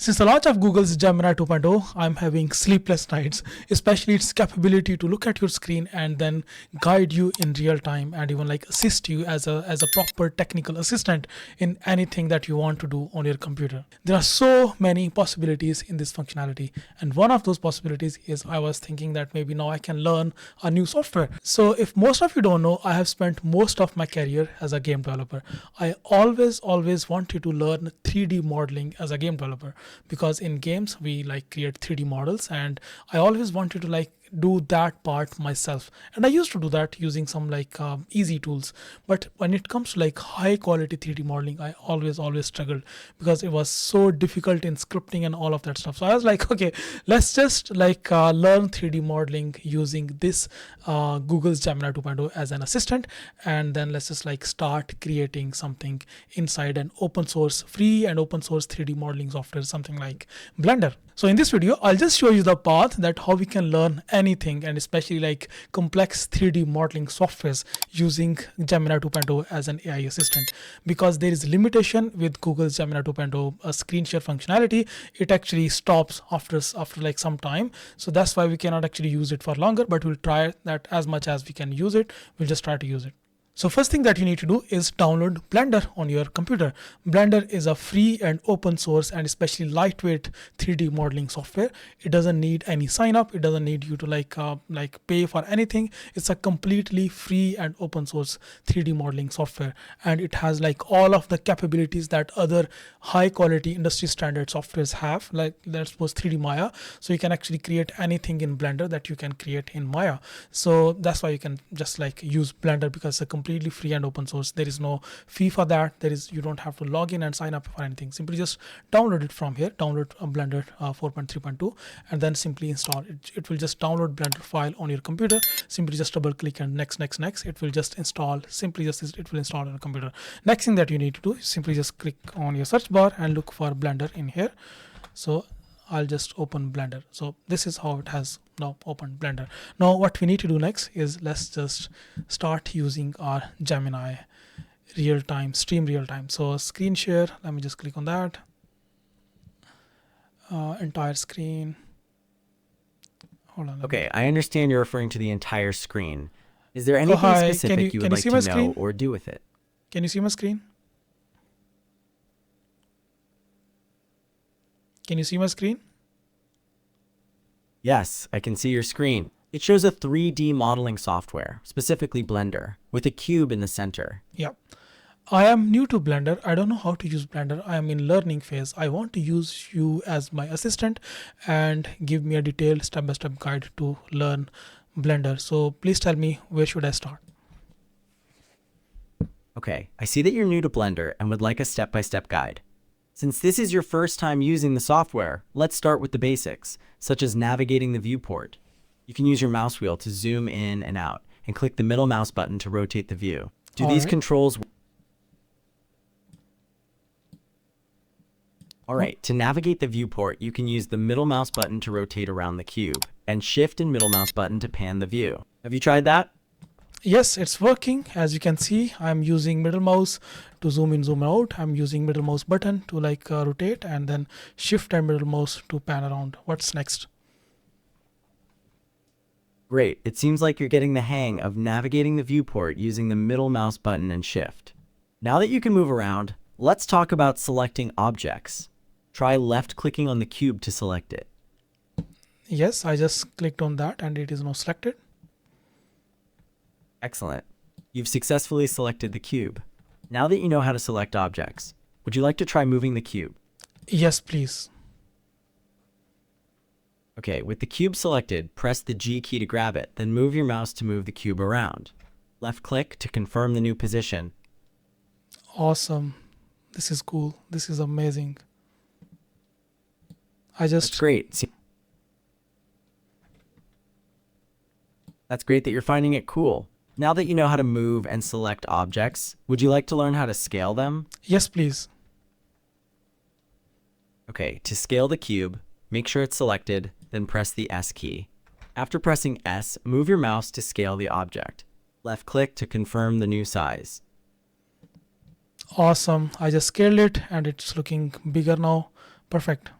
Since the launch of Google's Gemini 2.0, I'm having sleepless nights, especially its capability to look at your screen and then guide you in real time and even like assist you as a proper technical assistant in anything that you want to do on your computer. There are so many possibilities in this functionality, and one of those possibilities is I was thinking that maybe now I can learn a new software. So if most of you don't know, I have spent most of my career as a game developer. I always wanted to learn 3D modeling as a game developer, because in games we like create 3D models, and I always wanted to like do that part myself, and I used to do that using some like easy tools. But when it comes to like high quality 3D modeling, I always struggled because it was so difficult in scripting and all of that stuff. So I was like, okay, let's just like learn 3D modeling using this Google's Gemini 2.0 as an assistant, and then let's just like start creating something inside an open source, free and open source 3D modeling software, something like Blender. So in this video, I'll just show you the path that how we can learn anything, and especially like complex 3D modeling softwares using Gemini 2.0 as an AI assistant. Because there is limitation with Google's Gemini 2.0 a screen share functionality, it actually stops after like some time. So that's why we cannot actually use it for longer, but we'll try that as much as we can use it. We'll just try to use it. So first thing that you need to do is download Blender on your computer. Blender is a free and open source and especially lightweight 3D modeling software. It doesn't need any sign up. It doesn't need you to like pay for anything. It's a completely free and open source 3D modeling software, and it has like all of the capabilities that other high quality industry standard softwares have. Like let's suppose 3D Maya. So you can actually create anything in Blender that you can create in Maya. So that's why you can just like use Blender, because it's a completely free and open source. There is no fee for that. You don't have to log in and sign up for anything. Simply just download it from here. Download a Blender 4.3.2 and then simply install it. It will just download Blender file on your computer. Simply just double click and next. It will just install. It will install on your computer. Next thing that you need to do is simply just click on your search bar and look for Blender in here. So I'll just open Blender. So this is how it has now opened Blender. Now what we need to do next is let's just start using our Gemini stream real time. So screen share, let me just click on that. Entire screen. Hold on. Okay, I understand you're referring to the entire screen. Is there anything specific you would like to know or do with it? Can you see my screen? Can you see my screen? Yes, I can see your screen. It shows a 3D modeling software, specifically Blender, with a cube in the center. Yeah. I am new to Blender. I don't know how to use Blender. I am in learning phase. I want to use you as my assistant and give me a detailed step-by-step guide to learn Blender. So please tell me, where should I start? Okay, I see that you're new to Blender and would like a step-by-step guide. Since this is your first time using the software, let's start with the basics, such as navigating the viewport. You can use your mouse wheel to zoom in and out, and click the middle mouse button to rotate the view. Do these controls... Alright, to navigate the viewport, you can use the middle mouse button to rotate around the cube, and shift and middle mouse button to pan the view. Have you tried that? Yes, it's working. As you can see, I'm using middle mouse to zoom in, zoom out. I'm using middle mouse button to like rotate, and then shift and middle mouse to pan around. What's next? Great. It seems like you're getting the hang of navigating the viewport using the middle mouse button and shift. Now that you can move around, let's talk about selecting objects. Try left clicking on the cube to select it. Yes, I just clicked on that and it is now selected. Excellent. You've successfully selected the cube. Now that you know how to select objects, would you like to try moving the cube? Yes, please. Okay, with the cube selected, press the G key to grab it, then move your mouse to move the cube around. Left click to confirm the new position. Awesome. This is cool. This is amazing. That's great. That's great that you're finding it cool. Now that you know how to move and select objects, would you like to learn how to scale them? Yes, please. Okay, to scale the cube, make sure it's selected, then press the S key. After pressing S, move your mouse to scale the object. Left click to confirm the new size. Awesome. I just scaled it and it's looking bigger now. Perfect.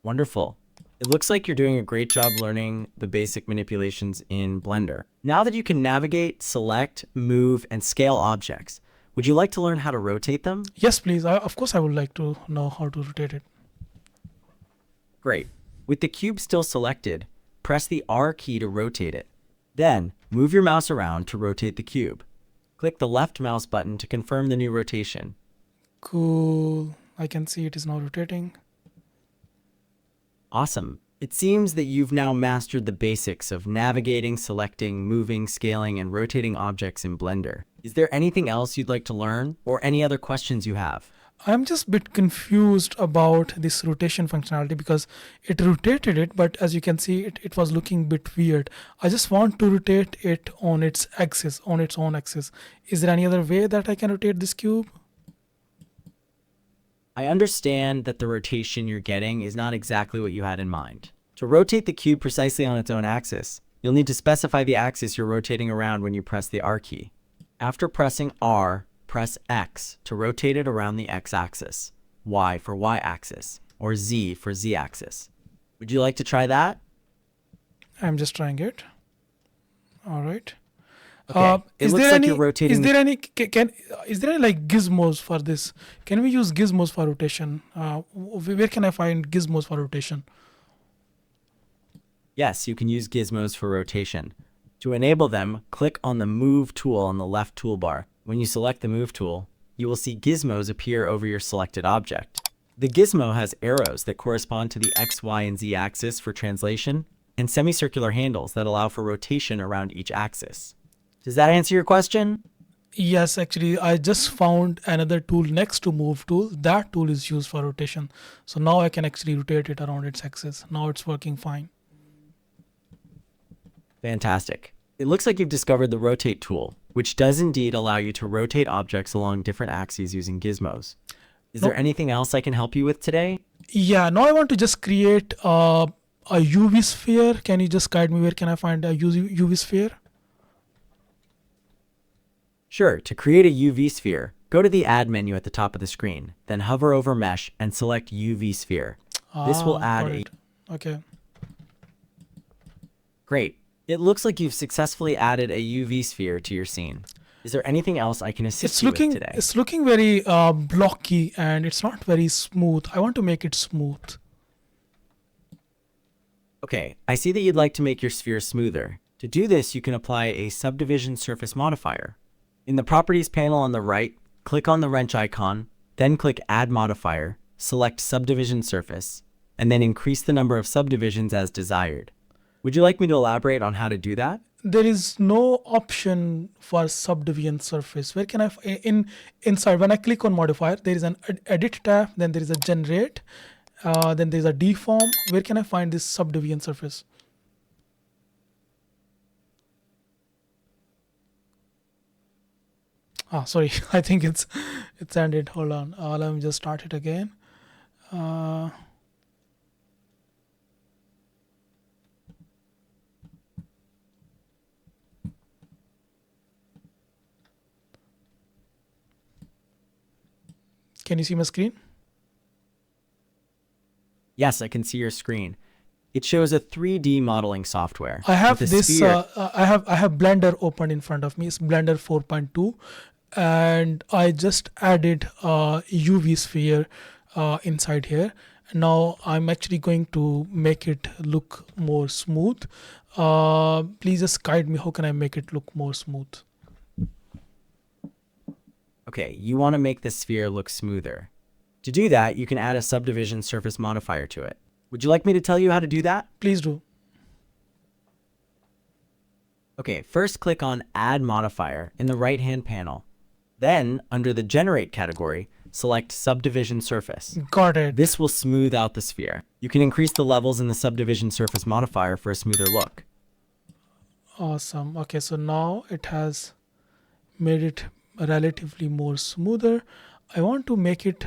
Wonderful. It looks like you're doing a great job learning the basic manipulations in Blender. Now that you can navigate, select, move, and scale objects, would you like to learn how to rotate them? Yes, please. Of course, I would like to know how to rotate it. Great. With the cube still selected, press the R key to rotate it. Then, move your mouse around to rotate the cube. Click the left mouse button to confirm the new rotation. Cool. I can see it is now rotating. Awesome. It seems that you've now mastered the basics of navigating, selecting, moving, scaling, and rotating objects in Blender. Is there anything else you'd like to learn, or any other questions you have? I'm just a bit confused about this rotation functionality because it rotated it, but as you can see, it was looking a bit weird. I just want to rotate it on its axis, on its own axis. Is there any other way that I can rotate this cube? I understand that the rotation you're getting is not exactly what you had in mind. To rotate the cube precisely on its own axis, you'll need to specify the axis you're rotating around when you press the R key. After pressing R, press X to rotate it around the X-axis, Y for Y-axis, or Z for Z-axis. Would you like to try that? I'm just trying it. All right. Okay. It looks like you're rotating. Is there any is there any like gizmos for this? Can we use gizmos for rotation? Where can I find gizmos for rotation? Yes, you can use gizmos for rotation. To enable them, click on the Move tool on the left toolbar. When you select the Move tool, you will see gizmos appear over your selected object. The gizmo has arrows that correspond to the X, Y, and Z axis for translation, and semicircular handles that allow for rotation around each axis. Does that answer your question? Yes, actually, I just found another tool next to Move tool. That tool is used for rotation. So now I can actually rotate it around its axis. Now it's working fine. Fantastic. It looks like you've discovered the Rotate tool, which does indeed allow you to rotate objects along different axes using gizmos. Is there anything else I can help you with today? Yeah, now I want to just create a UV sphere. Can you just guide me? Where can I find a UV sphere? Sure, to create a UV sphere, go to the Add menu at the top of the screen, then hover over Mesh and select UV sphere. This will add a... Okay. Great. It looks like you've successfully added a UV sphere to your scene. Is there anything else I can assist you with today? It's looking very blocky and it's not very smooth. I want to make it smooth. Okay, I see that you'd like to make your sphere smoother. To do this, you can apply a subdivision surface modifier. In the Properties panel on the right, click on the wrench icon, then click Add Modifier, select Subdivision Surface, and then increase the number of subdivisions as desired. Would you like me to elaborate on how to do that? There is no option for subdivision surface. Where can I inside when I click on modifier, there is an edit tab, then there is a generate, then there is a deform. Where can I find this subdivision surface? Sorry, I think it's ended. Hold on, let me just start it again. Can you see my screen? Yes, I can see your screen. It shows a 3D modeling software. I have this. Sphere. I have Blender open in front of me. It's Blender 4.2, and I just added a UV sphere inside here. Now I'm actually going to make it look more smooth. Please just guide me. How can I make it look more smooth? Okay, you want to make the sphere look smoother. To do that, you can add a subdivision surface modifier to it. Would you like me to tell you how to do that? Please do. Okay, first click on Add Modifier in the right-hand panel. Then, under the Generate category, select Subdivision Surface. Got it. This will smooth out the sphere. You can increase the levels in the Subdivision Surface modifier for a smoother look. Awesome. Okay, so now it has made it relatively more smoother. I want to make it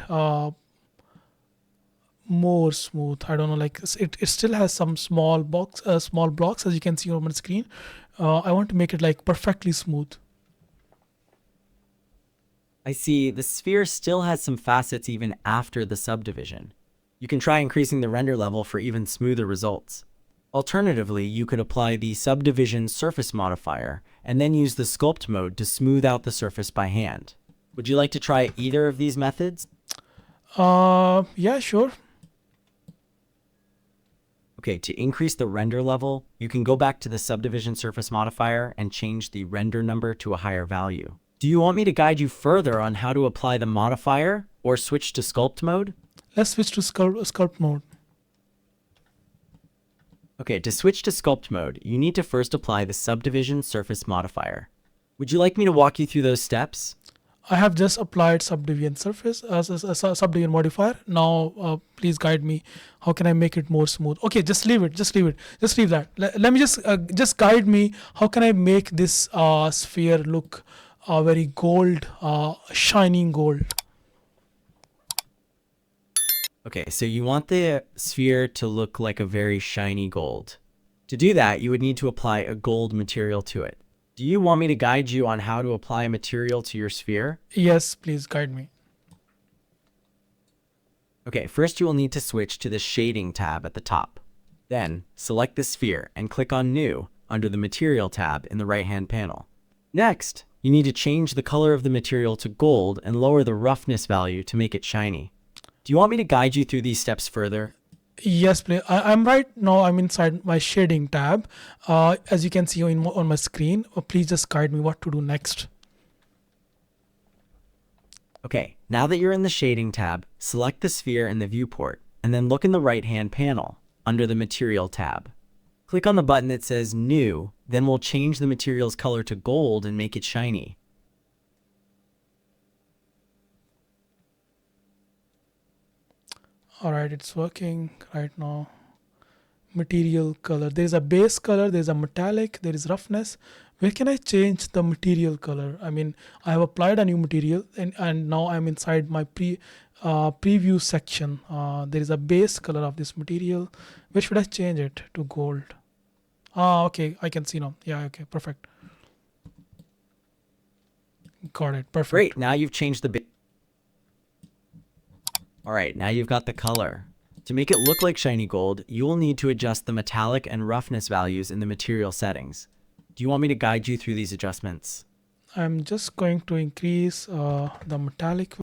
more smooth. I don't know, like it still has some small blocks as you can see on my screen. I want to make it like perfectly smooth. I see the sphere still has some facets even after the subdivision. You can try increasing the render level for even smoother results. Alternatively, you could apply the subdivision surface modifier and then use the sculpt mode to smooth out the surface by hand. Would you like to try either of these methods? Yeah, sure. Okay, to increase the render level, you can go back to the subdivision surface modifier and change the render number to a higher value. Do you want me to guide you further on how to apply the modifier or switch to sculpt mode? Let's switch to sculpt mode. Okay, to switch to sculpt mode, you need to first apply the subdivision surface modifier. Would you like me to walk you through those steps? I have just applied subdivision surface as a subdivision modifier. Now, please guide me. How can I make it more smooth? Okay, just leave it. Just leave it. Just leave that. Let me just guide me. How can I make this sphere look very gold, shining gold? Okay, so you want the sphere to look like a very shiny gold. To do that, you would need to apply a gold material to it. Do you want me to guide you on how to apply a material to your sphere? Yes, please guide me. Okay, first you will need to switch to the Shading tab at the top. Then, select the sphere and click on New under the Material tab in the right-hand panel. Next, you need to change the color of the material to gold and lower the roughness value to make it shiny. Do you want me to guide you through these steps further? Yes, please. I'm right now. I'm inside my shading tab. As you can see on my screen. Please just guide me what to do next. Okay, now that you're in the Shading tab, select the sphere in the viewport, and then look in the right-hand panel under the Material tab. Click on the button that says New, then we'll change the material's color to gold and make it shiny. All right, it's working right now. Material color. There is a base color. There is a metallic. There is roughness. Where can I change the material color? I mean, I have applied a new material, and now I'm inside my preview section. There is a base color of this material. Where should I change it to gold? Okay, I can see now. Yeah, okay, perfect. Got it. Perfect. Great, now you've changed the Alright, now you've got the color. To make it look like shiny gold, you will need to adjust the metallic and roughness values in the material settings. Do you want me to guide you through these adjustments? I'm just going to increase the metallic.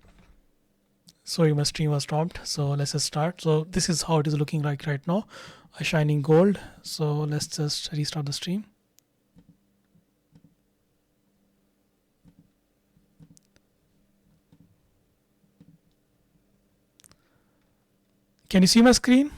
Sorry, my stream was stopped. So let's just start. So this is how it is looking like right now. A shining gold. So let's just restart the stream. Can you see my screen?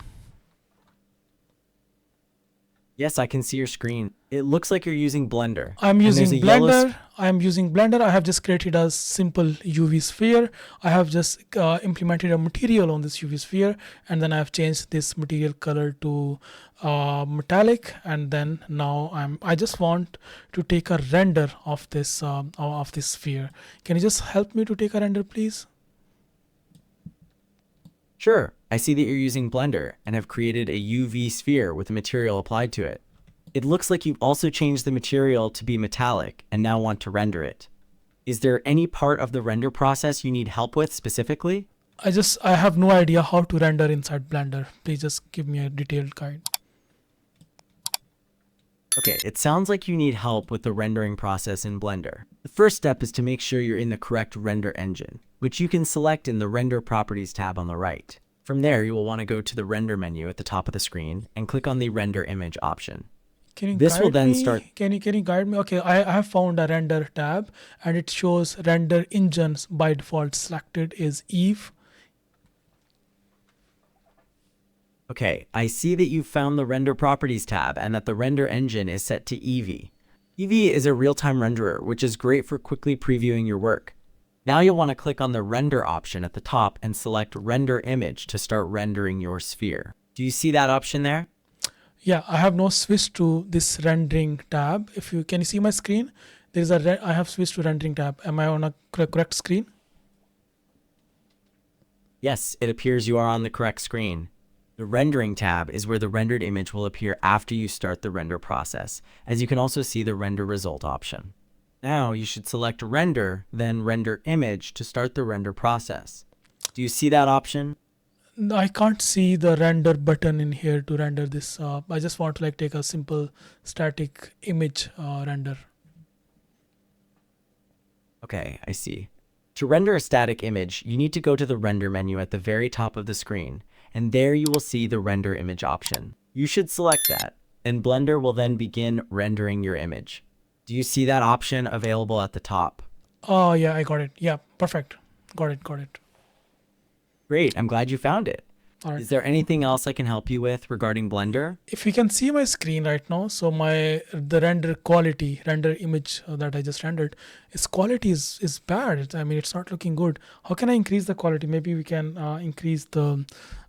Yes, I can see your screen. It looks like you're using Blender. I'm using Blender. I have just created a simple UV sphere. I have just implemented a material on this UV sphere, and then I have changed this material color to metallic. And then now I just want to take a render of this sphere. Can you just help me to take a render, please? Sure, I see that you're using Blender and have created a UV sphere with a material applied to it. It looks like you've also changed the material to be metallic and now want to render it. Is there any part of the render process you need help with specifically? I have no idea how to render inside Blender. Please just give me a detailed guide. Okay, it sounds like you need help with the rendering process in Blender. The first step is to make sure you're in the correct render engine, which you can select in the Render Properties tab on the right. From there, you will want to go to the Render menu at the top of the screen and click on the Render Image option. Can you This will then me? start. Can you guide me? Okay, I have found a render tab, and it shows render engines by default selected is Eve. Okay, I see that you've found the Render Properties tab and that the render engine is set to Eevee. Eevee is a real-time renderer, which is great for quickly previewing your work. Now you'll want to click on the Render option at the top and select Render Image to start rendering your sphere. Do you see that option there? Yeah, I have now switched to this rendering tab. Can you see my screen? I have switched to rendering tab. Am I on a correct screen? Yes, it appears you are on the correct screen. The Rendering tab is where the rendered image will appear after you start the render process, as you can also see the Render Result option. Now you should select Render, then Render Image to start the render process. Do you see that option? I can't see the render button in here to render this. I just want to like take a simple static image render. Okay, I see. To render a static image, you need to go to the render menu at the very top of the screen, and there you will see the render image option. You should select that, and Blender will then begin rendering your image. Do you see that option available at the top? Oh yeah, I got it. Yeah, perfect. Got it. Got it. Great, I'm glad you found it. All right. Is there anything else I can help you with regarding Blender? If you can see my screen right now, so the render quality, render image that I just rendered, its quality is bad. I mean, it's not looking good. How can I increase the quality? Maybe we can increase the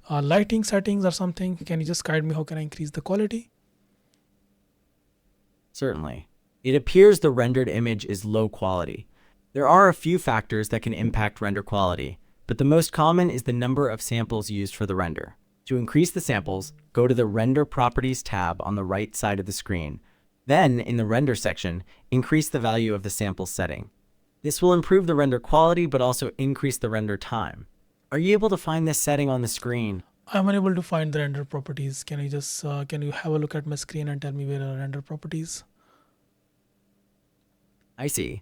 lighting settings or something. Can you just guide me? How can I increase the quality? Certainly. It appears the rendered image is low quality. There are a few factors that can impact render quality, but the most common is the number of samples used for the render. To increase the samples, go to the Render Properties tab on the right side of the screen. Then, in the Render section, increase the value of the sample setting. This will improve the render quality, but also increase the render time. Are you able to find this setting on the screen? I'm unable to find the render properties. Can you just can you have a look at my screen and tell me where are render properties? I see.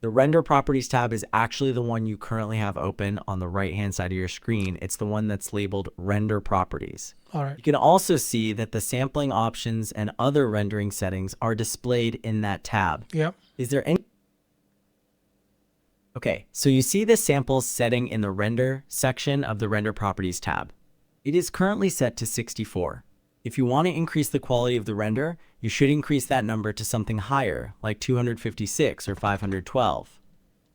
The Render Properties tab is actually the one you currently have open on the right-hand side of your screen. It's the one that's labeled Render Properties. All right. You can also see that the sampling options and other rendering settings are displayed in that tab. Yeah. Is there any... Okay, so you see the samples setting in the Render section of the Render Properties tab. It is currently set to 64. If you want to increase the quality of the render, you should increase that number to something higher, like 256 or 512.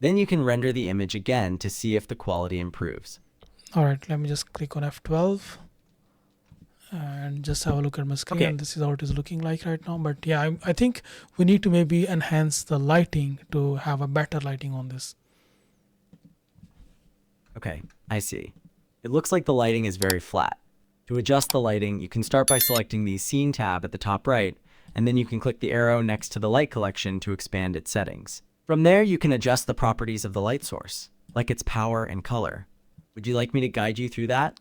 Then you can render the image again to see if the quality improves. All right, let me just click on F12 and just have a look at my screen. Okay. And this is how it is looking like right now. But yeah, I think we need to maybe enhance the lighting to have a better lighting on this. Okay, I see. It looks like the lighting is very flat. To adjust the lighting, you can start by selecting the Scene tab at the top right, and then you can click the arrow next to the light collection to expand its settings. From there, you can adjust the properties of the light source, like its power and color. Would you like me to guide you through that?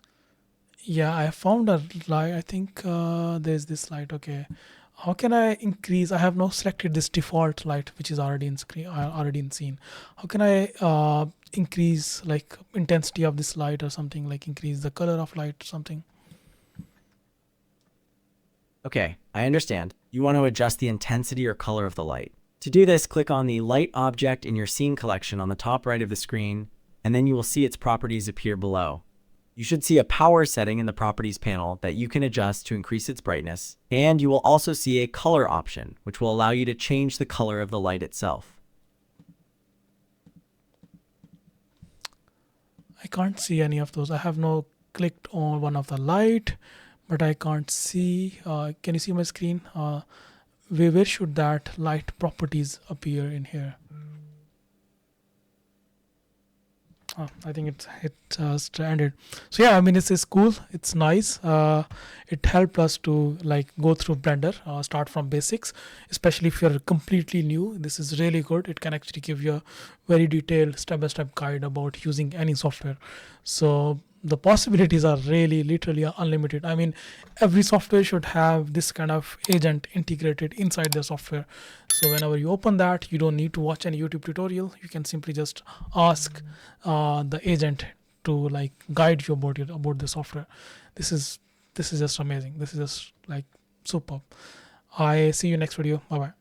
Yeah, I found a light. I think there's this light. Okay, how can I increase? I have now selected this default light, which is already in screen, already in scene. How can I increase like intensity of this light or something, like increase the color of light or something? Okay, I understand. You want to adjust the intensity or color of the light. To do this, click on the light object in your scene collection on the top right of the screen, and then you will see its properties appear below. You should see a power setting in the properties panel that you can adjust to increase its brightness, and you will also see a color option, which will allow you to change the color of the light itself. I can't see any of those. I have now clicked on one of the light, but I can't see. Can you see my screen? Where should that light properties appear in here? I think it just ended. So yeah, I mean this is cool. It's nice. It helped us to like go through Blender, start from basics. Especially if you're completely new, this is really good. It can actually give you a very detailed step-by-step guide about using any software. So the possibilities are really literally unlimited. I mean, every software should have this kind of agent integrated inside their software. So whenever you open that, you don't need to watch any YouTube tutorial. You can simply just ask the agent to like guide you about the software. This is just amazing. This is just like superb. I see you next video. Bye bye.